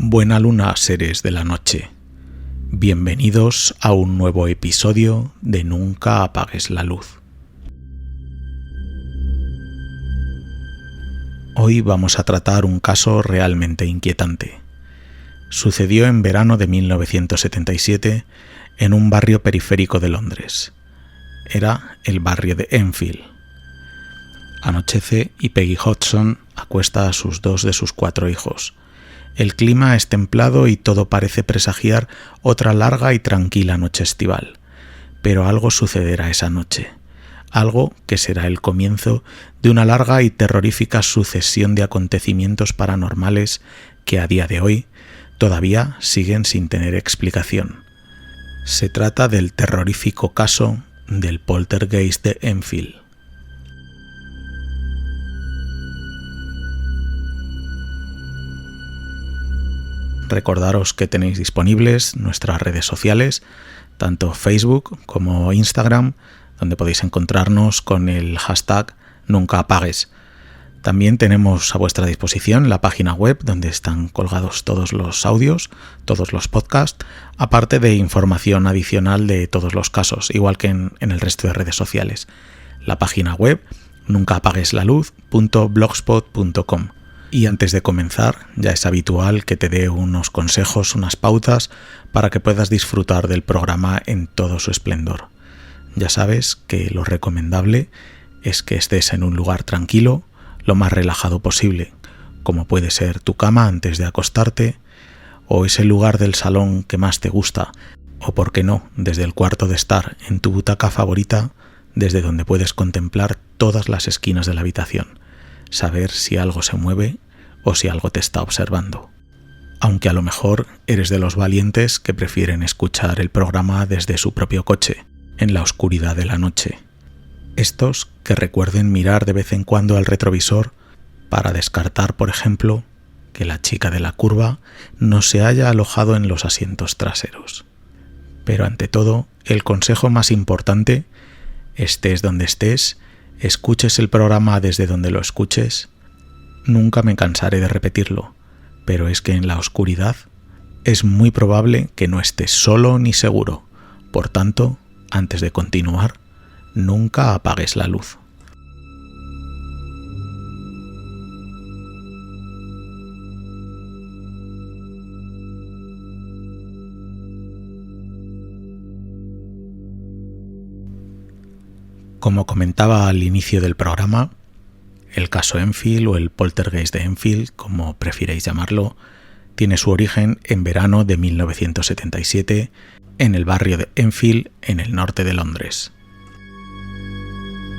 Buena luna, seres de la noche. Bienvenidos a un nuevo episodio de Nunca apagues la luz. Hoy vamos a tratar un caso realmente inquietante. Sucedió en verano de 1977 en un barrio periférico de Londres. Era el barrio de Enfield. Anochece y Peggy Hodgson acuesta a dos de sus 4 hijos. El clima es templado y todo parece presagiar otra larga y tranquila noche estival. Pero algo sucederá esa noche. Algo que será el comienzo de una larga y terrorífica sucesión de acontecimientos paranormales que a día de hoy todavía siguen sin tener explicación. Se trata del terrorífico caso del poltergeist de Enfield. Recordaros que tenéis disponibles nuestras redes sociales, tanto Facebook como Instagram, donde podéis encontrarnos con el hashtag Nunca apagues. También tenemos a vuestra disposición la página web donde están colgados todos los audios, todos los podcasts, aparte de información adicional de todos los casos, igual que en el resto de redes sociales. La página web nuncaapagueslaluz.blogspot.com. Y antes de comenzar, ya es habitual que te dé unos consejos, unas pautas para que puedas disfrutar del programa en todo su esplendor. Ya sabes que lo recomendable es que estés en un lugar tranquilo, lo más relajado posible, como puede ser tu cama antes de acostarte, o ese lugar del salón que más te gusta, o por qué no, desde el cuarto de estar en tu butaca favorita, desde donde puedes contemplar todas las esquinas de la habitación. Saber si algo se mueve o si algo te está observando. Aunque a lo mejor eres de los valientes que prefieren escuchar el programa desde su propio coche, en la oscuridad de la noche. Estos que recuerden mirar de vez en cuando al retrovisor para descartar, por ejemplo, que la chica de la curva no se haya alojado en los asientos traseros. Pero ante todo, el consejo más importante, estés donde estés, escuches el programa desde donde lo escuches, nunca me cansaré de repetirlo, pero es que en la oscuridad es muy probable que no estés solo ni seguro. Por tanto, antes de continuar, nunca apagues la luz. Como comentaba al inicio del programa, el caso Enfield o el poltergeist de Enfield, como prefiréis llamarlo, tiene su origen en verano de 1977 en el barrio de Enfield, en el norte de Londres.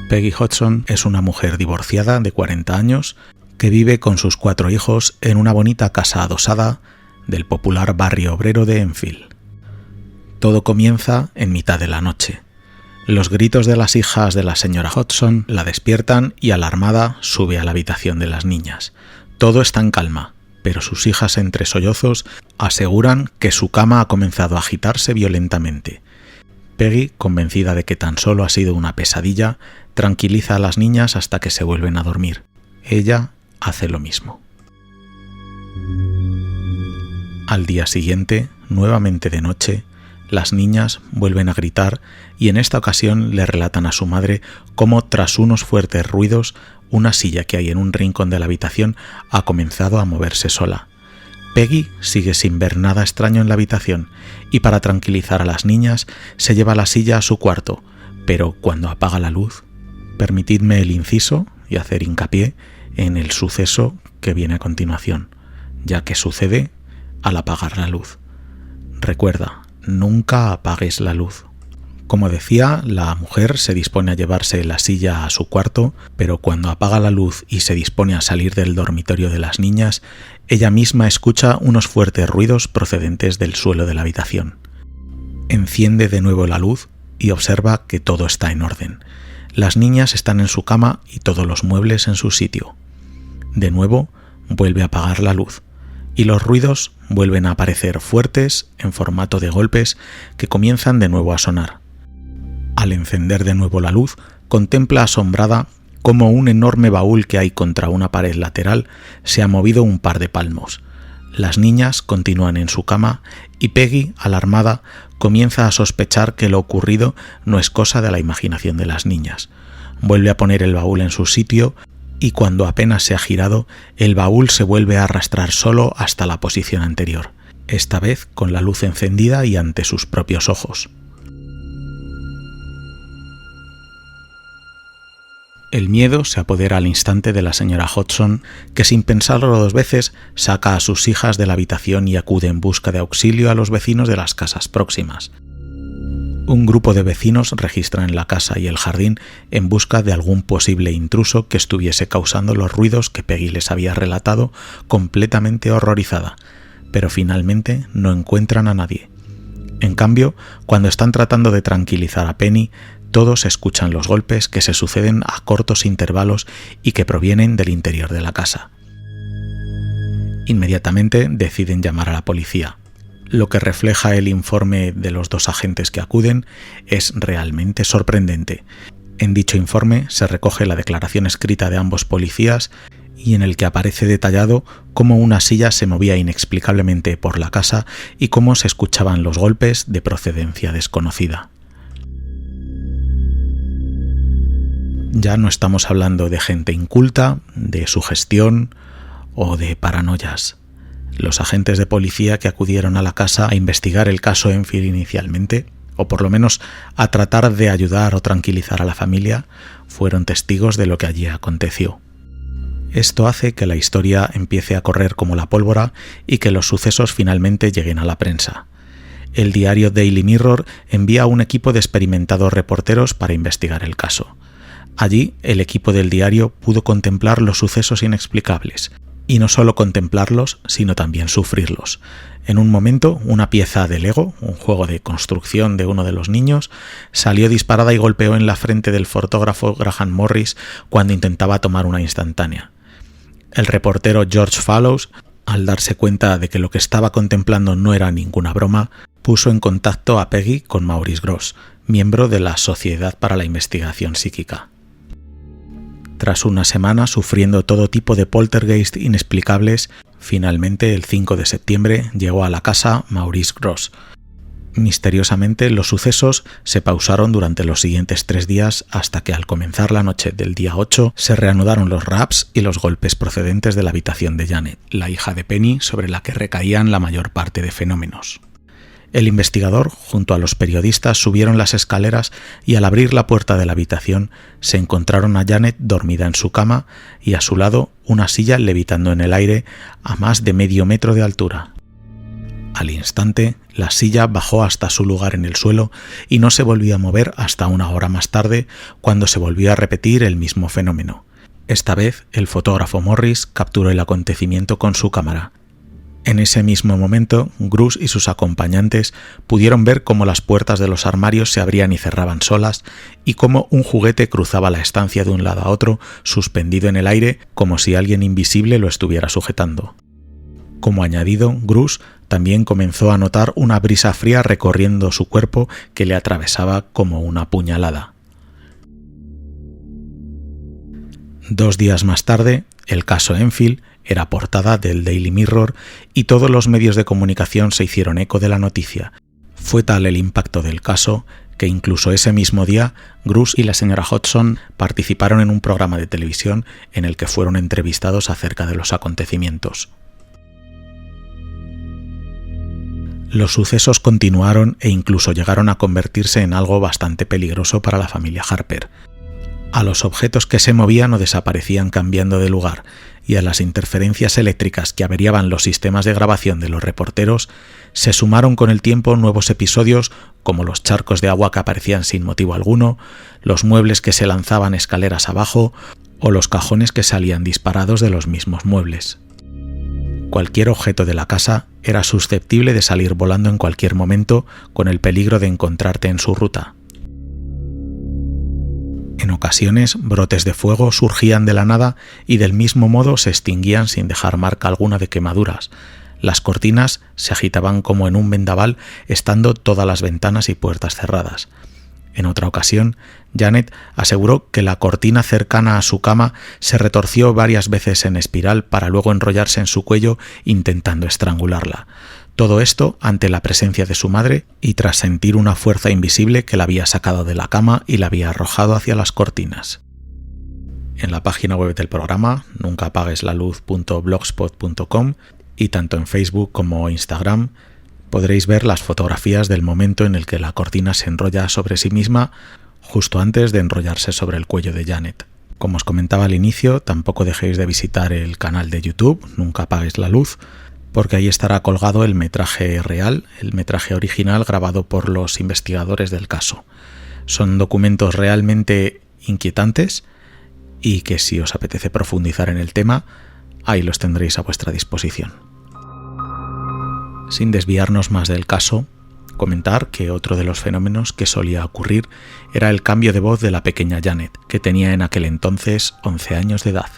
Peggy Hodgson es una mujer divorciada de 40 años que vive con sus 4 hijos en una bonita casa adosada del popular barrio obrero de Enfield. Todo comienza en mitad de la noche. Los gritos de las hijas de la señora Hodgson la despiertan y alarmada sube a la habitación de las niñas. Todo está en calma, pero sus hijas entre sollozos aseguran que su cama ha comenzado a agitarse violentamente. Peggy, convencida de que tan solo ha sido una pesadilla, tranquiliza a las niñas hasta que se vuelven a dormir. Ella hace lo mismo. Al día siguiente, nuevamente de noche, las niñas vuelven a gritar y en esta ocasión le relatan a su madre cómo tras unos fuertes ruidos una silla que hay en un rincón de la habitación ha comenzado a moverse sola. Peggy sigue sin ver nada extraño en la habitación y para tranquilizar a las niñas se lleva la silla a su cuarto, pero cuando apaga la luz, permitidme el inciso y hacer hincapié en el suceso que viene a continuación, ya que sucede al apagar la luz. Recuerda, nunca apagues la luz. Como decía, la mujer se dispone a llevarse la silla a su cuarto, pero cuando apaga la luz y se dispone a salir del dormitorio de las niñas, ella misma escucha unos fuertes ruidos procedentes del suelo de la habitación. Enciende de nuevo la luz y observa que todo está en orden. Las niñas están en su cama y todos los muebles en su sitio. De nuevo, vuelve a apagar la luz. Y los ruidos vuelven a aparecer fuertes en formato de golpes que comienzan de nuevo a sonar. Al encender de nuevo la luz, contempla asombrada cómo un enorme baúl que hay contra una pared lateral se ha movido un par de palmos. Las niñas continúan en su cama y Peggy, alarmada, comienza a sospechar que lo ocurrido no es cosa de la imaginación de las niñas. Vuelve a poner el baúl en su sitio y cuando apenas se ha girado, el baúl se vuelve a arrastrar solo hasta la posición anterior, esta vez con la luz encendida y ante sus propios ojos. El miedo se apodera al instante de la señora Hodgson, que sin pensarlo dos veces saca a sus hijas de la habitación y acude en busca de auxilio a los vecinos de las casas próximas. Un grupo de vecinos registran la casa y el jardín en busca de algún posible intruso que estuviese causando los ruidos que Peggy les había relatado, completamente horrorizada, pero finalmente no encuentran a nadie. En cambio, cuando están tratando de tranquilizar a Penny, todos escuchan los golpes que se suceden a cortos intervalos y que provienen del interior de la casa. Inmediatamente deciden llamar a la policía. Lo que refleja el informe de los 2 agentes que acuden es realmente sorprendente. En dicho informe se recoge la declaración escrita de ambos policías y en el que aparece detallado cómo una silla se movía inexplicablemente por la casa y cómo se escuchaban los golpes de procedencia desconocida. Ya no estamos hablando de gente inculta, de sugestión o de paranoias. Los agentes de policía que acudieron a la casa a investigar el caso Enfield inicialmente, o por lo menos a tratar de ayudar o tranquilizar a la familia, fueron testigos de lo que allí aconteció. Esto hace que la historia empiece a correr como la pólvora y que los sucesos finalmente lleguen a la prensa. El diario Daily Mirror envía a un equipo de experimentados reporteros para investigar el caso. Allí, el equipo del diario pudo contemplar los sucesos inexplicables, y no solo contemplarlos, sino también sufrirlos. En un momento, una pieza de Lego, un juego de construcción de uno de los niños, salió disparada y golpeó en la frente del fotógrafo Graham Morris cuando intentaba tomar una instantánea. El reportero George Fallows, al darse cuenta de que lo que estaba contemplando no era ninguna broma, puso en contacto a Peggy con Maurice Grosse, miembro de la Sociedad para la Investigación Psíquica. Tras una semana sufriendo todo tipo de poltergeist inexplicables, finalmente el 5 de septiembre llegó a la casa Maurice Grosse. Misteriosamente los sucesos se pausaron durante los siguientes 3 días hasta que al comenzar la noche del día 8 se reanudaron los raps y los golpes procedentes de la habitación de Janet, la hija de Penny, sobre la que recaían la mayor parte de fenómenos. El investigador, junto a los periodistas, subieron las escaleras y al abrir la puerta de la habitación se encontraron a Janet dormida en su cama y a su lado una silla levitando en el aire a más de medio metro de altura. Al instante, la silla bajó hasta su lugar en el suelo y no se volvió a mover hasta 1 hora más tarde, cuando se volvió a repetir el mismo fenómeno. Esta vez, el fotógrafo Morris capturó el acontecimiento con su cámara. En ese mismo momento, Grosse y sus acompañantes pudieron ver cómo las puertas de los armarios se abrían y cerraban solas y cómo un juguete cruzaba la estancia de un lado a otro, suspendido en el aire, como si alguien invisible lo estuviera sujetando. Como añadido, Grosse también comenzó a notar una brisa fría recorriendo su cuerpo que le atravesaba como una puñalada. 2 días más tarde, el caso Enfield era portada del Daily Mirror y todos los medios de comunicación se hicieron eco de la noticia. Fue tal el impacto del caso que incluso ese mismo día Grosse y la señora Hodgson participaron en un programa de televisión en el que fueron entrevistados acerca de los acontecimientos. Los sucesos continuaron e incluso llegaron a convertirse en algo bastante peligroso para la familia Harper. A los objetos que se movían o desaparecían cambiando de lugar y a las interferencias eléctricas que averiaban los sistemas de grabación de los reporteros, se sumaron con el tiempo nuevos episodios como los charcos de agua que aparecían sin motivo alguno, los muebles que se lanzaban escaleras abajo o los cajones que salían disparados de los mismos muebles. Cualquier objeto de la casa era susceptible de salir volando en cualquier momento con el peligro de encontrarte en su ruta. En ocasiones, brotes de fuego surgían de la nada y del mismo modo se extinguían sin dejar marca alguna de quemaduras. Las cortinas se agitaban como en un vendaval, estando todas las ventanas y puertas cerradas. En otra ocasión, Janet aseguró que la cortina cercana a su cama se retorció varias veces en espiral para luego enrollarse en su cuello intentando estrangularla. Todo esto ante la presencia de su madre y tras sentir una fuerza invisible que la había sacado de la cama y la había arrojado hacia las cortinas. En la página web del programa, nuncapagueslaluz.blogspot.com, y tanto en Facebook como Instagram, podréis ver las fotografías del momento en el que la cortina se enrolla sobre sí misma justo antes de enrollarse sobre el cuello de Janet. Como os comentaba al inicio, tampoco dejéis de visitar el canal de YouTube, Nunca Apagues la Luz, porque ahí estará colgado el metraje real, el metraje original grabado por los investigadores del caso. Son documentos realmente inquietantes y que si os apetece profundizar en el tema, ahí los tendréis a vuestra disposición. Sin desviarnos más del caso, comentar que otro de los fenómenos que solía ocurrir era el cambio de voz de la pequeña Janet, que tenía en aquel entonces 11 años de edad.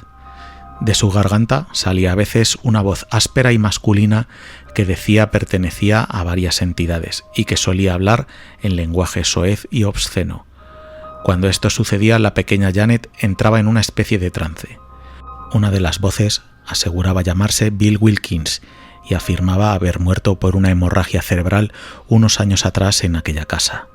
De su garganta salía a veces una voz áspera y masculina que decía pertenecía a varias entidades y que solía hablar en lenguaje soez y obsceno. Cuando esto sucedía, la pequeña Janet entraba en una especie de trance. Una de las voces aseguraba llamarse Bill Wilkins y afirmaba haber muerto por una hemorragia cerebral unos años atrás en aquella casa.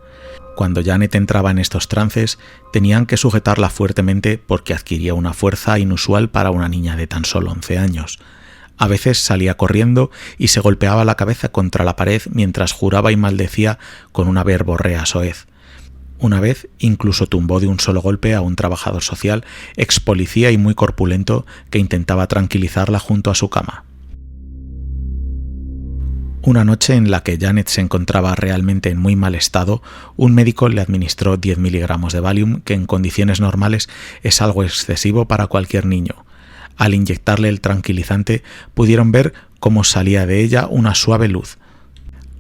Cuando Janet entraba en estos trances, tenían que sujetarla fuertemente porque adquiría una fuerza inusual para una niña de tan solo 11 años. A veces salía corriendo y se golpeaba la cabeza contra la pared mientras juraba y maldecía con una verborrea soez. Una vez incluso tumbó de un solo golpe a un trabajador social, ex policía y muy corpulento, que intentaba tranquilizarla junto a su cama. Una noche en la que Janet se encontraba realmente en muy mal estado, un médico le administró 10 miligramos de Valium, que en condiciones normales es algo excesivo para cualquier niño. Al inyectarle el tranquilizante, pudieron ver cómo salía de ella una suave luz.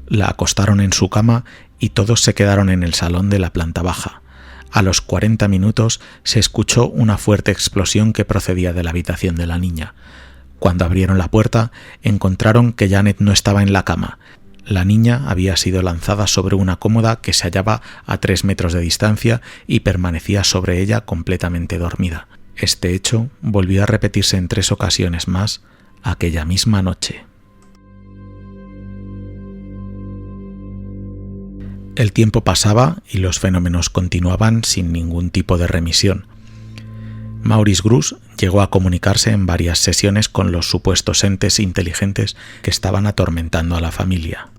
La acostaron en su cama y todos se quedaron en el salón de la planta baja. A los 40 minutos se escuchó una fuerte explosión que procedía de la habitación de la niña. Cuando abrieron la puerta, encontraron que Janet no estaba en la cama. La niña había sido lanzada sobre una cómoda que se hallaba a 3 metros de distancia y permanecía sobre ella completamente dormida. Este hecho volvió a repetirse en 3 ocasiones más aquella misma noche. El tiempo pasaba y los fenómenos continuaban sin ningún tipo de remisión. Maurice Grosse llegó a comunicarse en varias sesiones con los supuestos entes inteligentes que estaban atormentando a la familia.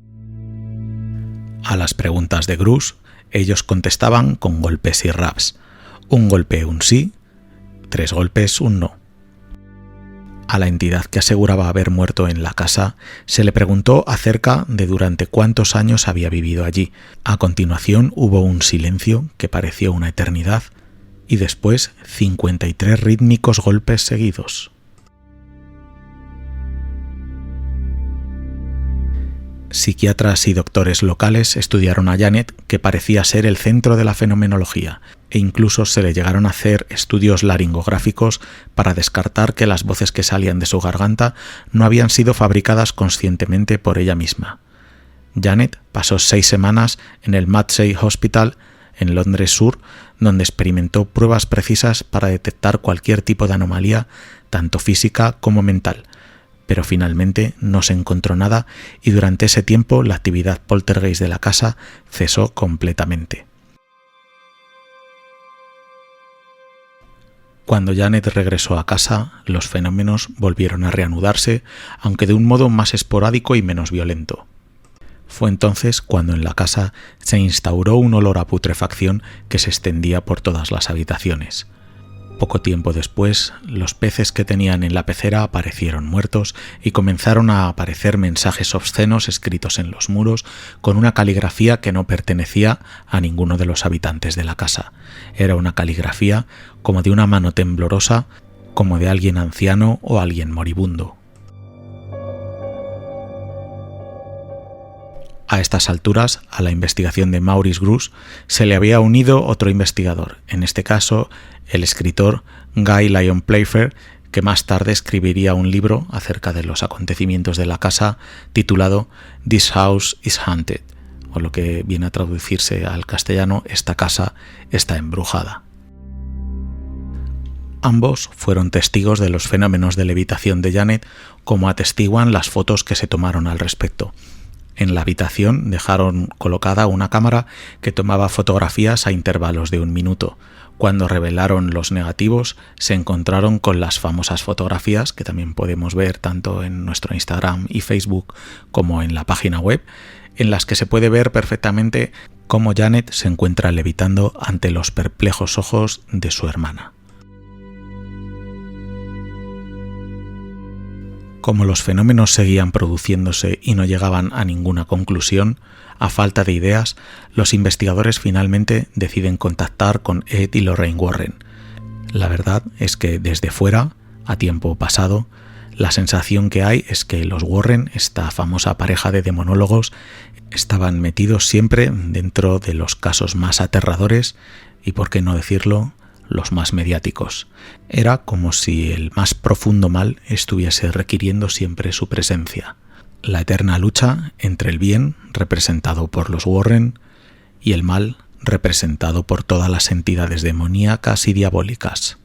A las preguntas de Grosse, ellos contestaban con golpes y raps. 1 golpe, un sí, 3 golpes, un no. A la entidad que aseguraba haber muerto en la casa se le preguntó acerca de durante cuántos años había vivido allí. A continuación hubo un silencio que pareció una eternidad y después 53 rítmicos golpes seguidos. Psiquiatras y doctores locales estudiaron a Janet, que parecía ser el centro de la fenomenología, e incluso se le llegaron a hacer estudios laringográficos para descartar que las voces que salían de su garganta no habían sido fabricadas conscientemente por ella misma. Janet pasó 6 semanas en el Madsey Hospital en Londres Sur, donde experimentó pruebas precisas para detectar cualquier tipo de anomalía, tanto física como mental, pero finalmente no se encontró nada y durante ese tiempo la actividad poltergeist de la casa cesó completamente. Cuando Janet regresó a casa, los fenómenos volvieron a reanudarse, aunque de un modo más esporádico y menos violento. Fue entonces cuando en la casa se instauró un olor a putrefacción que se extendía por todas las habitaciones. Poco tiempo después, los peces que tenían en la pecera aparecieron muertos y comenzaron a aparecer mensajes obscenos escritos en los muros con una caligrafía que no pertenecía a ninguno de los habitantes de la casa. Era una caligrafía como de una mano temblorosa, como de alguien anciano o alguien moribundo. A estas alturas, a la investigación de Maurice Grosse se le había unido otro investigador, en este caso el escritor Guy Lyon Playfair, que más tarde escribiría un libro acerca de los acontecimientos de la casa titulado This House is Haunted, o lo que viene a traducirse al castellano, esta casa está embrujada. Ambos fueron testigos de los fenómenos de levitación de Janet, como atestiguan las fotos que se tomaron al respecto. En la habitación dejaron colocada una cámara que tomaba fotografías a intervalos de 1 minuto. Cuando revelaron los negativos, se encontraron con las famosas fotografías, que también podemos ver tanto en nuestro Instagram y Facebook como en la página web, en las que se puede ver perfectamente cómo Janet se encuentra levitando ante los perplejos ojos de su hermana. Como los fenómenos seguían produciéndose y no llegaban a ninguna conclusión, a falta de ideas, los investigadores finalmente deciden contactar con Ed y Lorraine Warren. La verdad es que desde fuera, a tiempo pasado, la sensación que hay es que los Warren, esta famosa pareja de demonólogos, estaban metidos siempre dentro de los casos más aterradores y, por qué no decirlo, los más mediáticos. Era como si el más profundo mal estuviese requiriendo siempre su presencia. La eterna lucha entre el bien, representado por los Warren, y el mal, representado por todas las entidades demoníacas y diabólicas.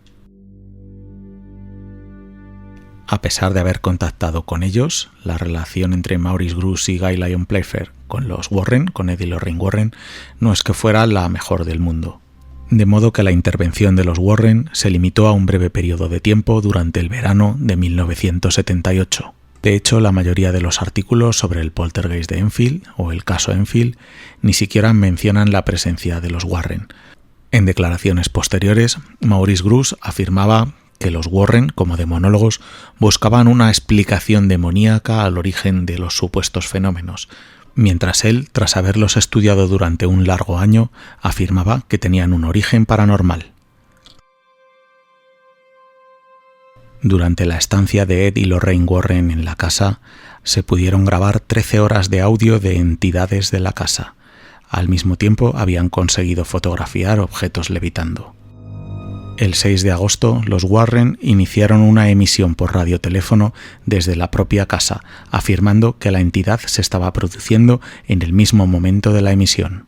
A pesar de haber contactado con ellos, la relación entre Maurice Grosse y Guy Lyon Playfair con los Warren, con Ed y Lorraine Warren, no es que fuera la mejor del mundo. De modo que la intervención de los Warren se limitó a un breve periodo de tiempo durante el verano de 1978. De hecho, la mayoría de los artículos sobre el poltergeist de Enfield o el caso Enfield ni siquiera mencionan la presencia de los Warren. En declaraciones posteriores, Maurice Grosse afirmaba que los Warren, como demonólogos, buscaban una explicación demoníaca al origen de los supuestos fenómenos, mientras él, tras haberlos estudiado durante un largo año, afirmaba que tenían un origen paranormal. Durante la estancia de Ed y Lorraine Warren en la casa, se pudieron grabar 13 horas de audio de entidades de la casa. Al mismo tiempo, habían conseguido fotografiar objetos levitando. El 6 de agosto, los Warren iniciaron una emisión por radioteléfono desde la propia casa, afirmando que la entidad se estaba produciendo en el mismo momento de la emisión.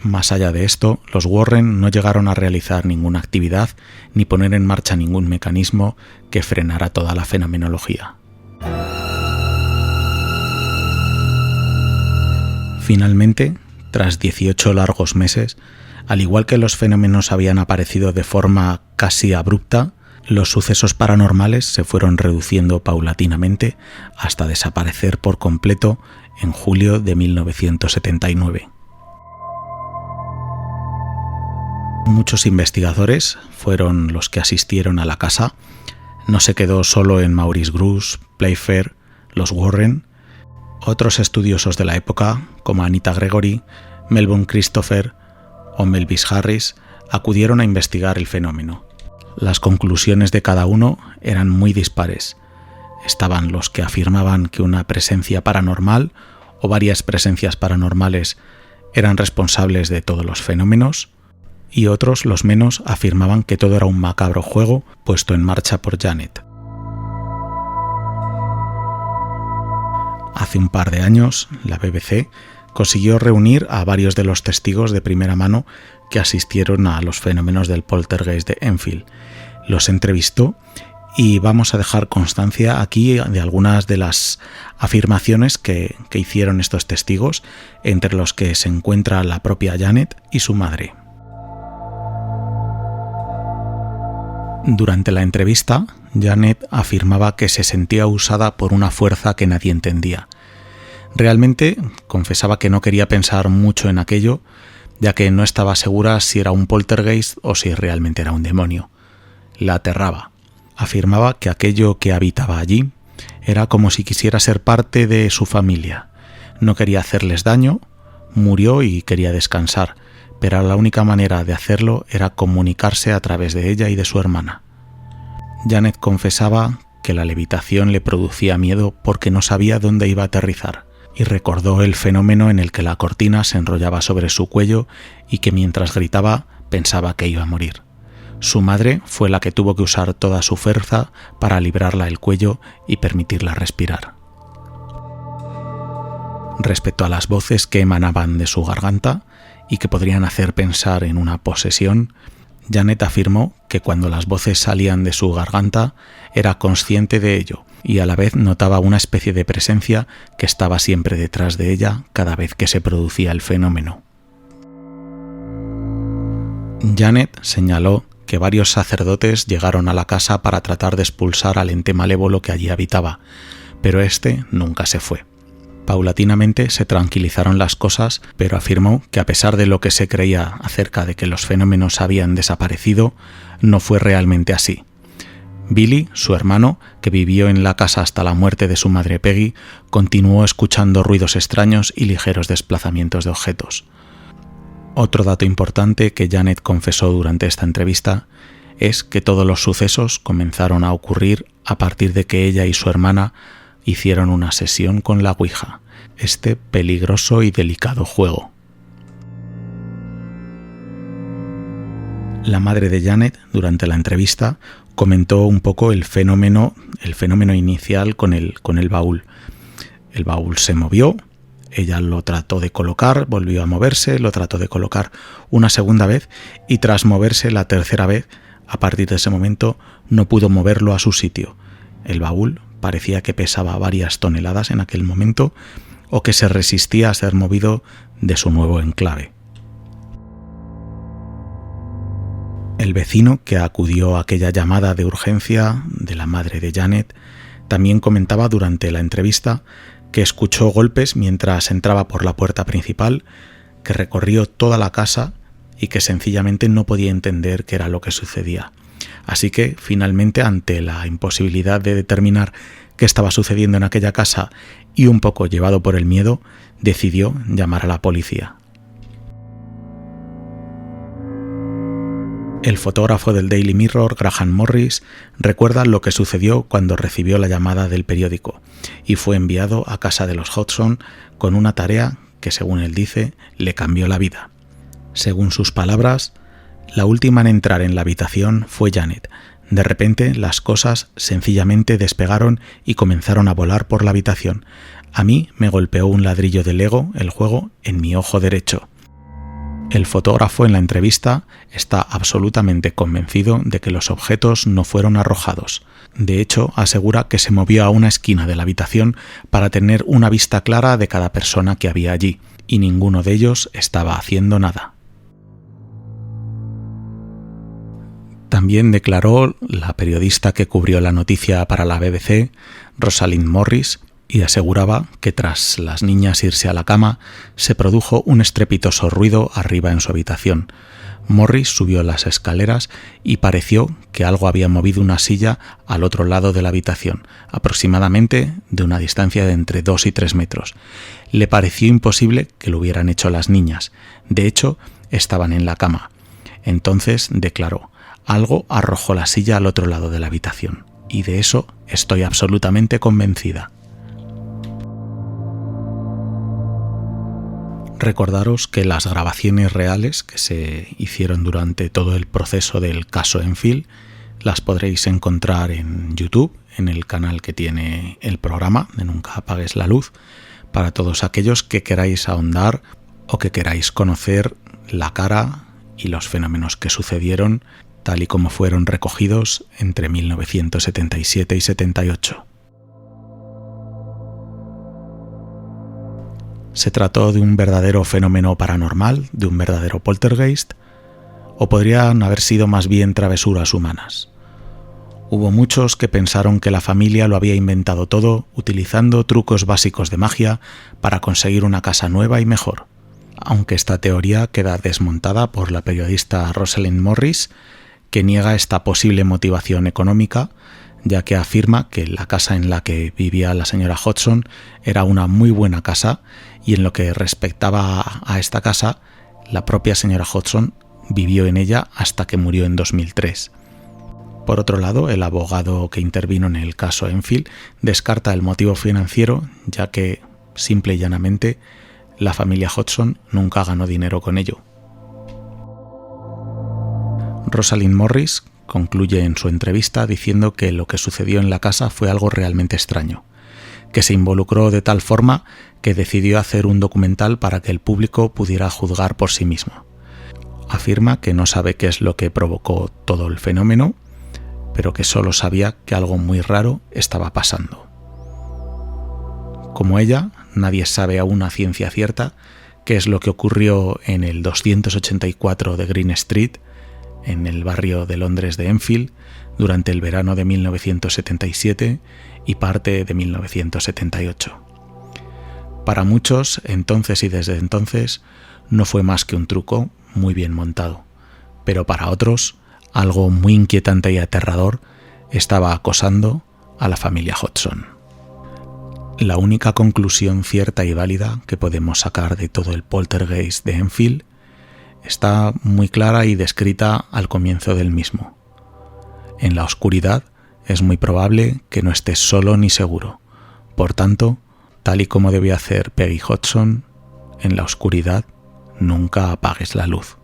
Más allá de esto, los Warren no llegaron a realizar ninguna actividad ni poner en marcha ningún mecanismo que frenara toda la fenomenología. Finalmente, tras 18 largos meses, al igual que los fenómenos habían aparecido de forma casi abrupta, los sucesos paranormales se fueron reduciendo paulatinamente hasta desaparecer por completo en julio de 1979. Muchos investigadores fueron los que asistieron a la casa. No se quedó solo en Maurice Grosse, Playfair, los Warren. Otros estudiosos de la época, como Anita Gregory, Melvin Christopher o Melvis Harris, acudieron a investigar el fenómeno. Las conclusiones de cada uno eran muy dispares. Estaban los que afirmaban que una presencia paranormal o varias presencias paranormales eran responsables de todos los fenómenos, y otros, los menos, afirmaban que todo era un macabro juego puesto en marcha por Janet. Hace un par de años, la BBC consiguió reunir a varios de los testigos de primera mano que asistieron a los fenómenos del poltergeist de Enfield. Los entrevistó y vamos a dejar constancia aquí de algunas de las afirmaciones que hicieron estos testigos, entre los que se encuentra la propia Janet y su madre. Durante la entrevista, Janet afirmaba que se sentía usada por una fuerza que nadie entendía. Realmente confesaba que no quería pensar mucho en aquello, ya que no estaba segura si era un poltergeist o si realmente era un demonio. La aterraba. Afirmaba que aquello que habitaba allí era como si quisiera ser parte de su familia. No quería hacerles daño, murió y quería descansar, pero la única manera de hacerlo era comunicarse a través de ella y de su hermana. Janet confesaba que la levitación le producía miedo porque no sabía dónde iba a aterrizar, y recordó el fenómeno en el que la cortina se enrollaba sobre su cuello y que mientras gritaba pensaba que iba a morir. Su madre fue la que tuvo que usar toda su fuerza para librarla del cuello y permitirla respirar. Respecto a las voces que emanaban de su garganta y que podrían hacer pensar en una posesión, Janet afirmó que cuando las voces salían de su garganta era consciente de ello y a la vez notaba una especie de presencia que estaba siempre detrás de ella cada vez que se producía el fenómeno. Janet señaló que varios sacerdotes llegaron a la casa para tratar de expulsar al ente malévolo que allí habitaba, pero este nunca se fue. Paulatinamente se tranquilizaron las cosas, pero afirmó que a pesar de lo que se creía acerca de que los fenómenos habían desaparecido, no fue realmente así. Billy, su hermano, que vivió en la casa hasta la muerte de su madre Peggy, continuó escuchando ruidos extraños y ligeros desplazamientos de objetos. Otro dato importante que Janet confesó durante esta entrevista es que todos los sucesos comenzaron a ocurrir a partir de que ella y su hermana hicieron una sesión con la Ouija, este peligroso y delicado juego. La madre de Janet, durante la entrevista, comentó un poco el fenómeno inicial con el baúl. El baúl se movió, ella lo trató de colocar, volvió a moverse, lo trató de colocar una segunda vez y tras moverse la tercera vez, a partir de ese momento no pudo moverlo a su sitio. El baúl parecía que pesaba varias toneladas en aquel momento o que se resistía a ser movido de su nuevo enclave. El vecino que acudió a aquella llamada de urgencia de la madre de Janet también comentaba durante la entrevista que escuchó golpes mientras entraba por la puerta principal, que recorrió toda la casa y que sencillamente no podía entender qué era lo que sucedía. Así que, finalmente, ante la imposibilidad de determinar qué estaba sucediendo en aquella casa y un poco llevado por el miedo, decidió llamar a la policía. El fotógrafo del Daily Mirror, Graham Morris, recuerda lo que sucedió cuando recibió la llamada del periódico y fue enviado a casa de los Hodgson con una tarea que, según él dice, le cambió la vida. Según sus palabras, la última en entrar en la habitación fue Janet. De repente, las cosas sencillamente despegaron y comenzaron a volar por la habitación. A mí me golpeó un ladrillo de Lego, el juego, en mi ojo derecho. El fotógrafo en la entrevista está absolutamente convencido de que los objetos no fueron arrojados. De hecho, asegura que se movió a una esquina de la habitación para tener una vista clara de cada persona que había allí, y ninguno de ellos estaba haciendo nada. También declaró la periodista que cubrió la noticia para la BBC, Rosalind Morris, y aseguraba que tras las niñas irse a la cama, se produjo un estrepitoso ruido arriba en su habitación. Morris subió las escaleras y pareció que algo había movido una silla al otro lado de la habitación, aproximadamente de una distancia de entre 2 y 3 metros. Le pareció imposible que lo hubieran hecho las niñas. De hecho, estaban en la cama. Entonces declaró: algo arrojó la silla al otro lado de la habitación, y de eso estoy absolutamente convencida. Recordaros que las grabaciones reales que se hicieron durante todo el proceso del caso Enfield las podréis encontrar en YouTube, en el canal que tiene el programa de Nunca apagues la luz, para todos aquellos que queráis ahondar o que queráis conocer la cara y los fenómenos que sucedieron tal y como fueron recogidos entre 1977 y 78. ¿Se trató de un verdadero fenómeno paranormal, de un verdadero poltergeist? ¿O podrían haber sido más bien travesuras humanas? Hubo muchos que pensaron que la familia lo había inventado todo utilizando trucos básicos de magia para conseguir una casa nueva y mejor. Aunque esta teoría queda desmontada por la periodista Rosalind Morris, que niega esta posible motivación económica, ya que afirma que la casa en la que vivía la señora Hodgson era una muy buena casa y en lo que respectaba a esta casa, la propia señora Hodgson vivió en ella hasta que murió en 2003. Por otro lado, el abogado que intervino en el caso Enfield descarta el motivo financiero, ya que, simple y llanamente, la familia Hodgson nunca ganó dinero con ello. Rosalind Morris concluye en su entrevista diciendo que lo que sucedió en la casa fue algo realmente extraño, que se involucró de tal forma que decidió hacer un documental para que el público pudiera juzgar por sí mismo. Afirma que no sabe qué es lo que provocó todo el fenómeno, pero que solo sabía que algo muy raro estaba pasando. Como ella, nadie sabe aún a ciencia cierta qué es lo que ocurrió en el 284 de Green Street, en el barrio de Londres de Enfield, durante el verano de 1977 y parte de 1978. Para muchos, entonces y desde entonces, no fue más que un truco muy bien montado, pero para otros, algo muy inquietante y aterrador estaba acosando a la familia Hodgson. La única conclusión cierta y válida que podemos sacar de todo el poltergeist de Enfield está muy clara y descrita al comienzo del mismo. En la oscuridad es muy probable que no estés solo ni seguro. Por tanto, tal y como debió hacer Peggy Hodgson, en la oscuridad nunca apagues la luz.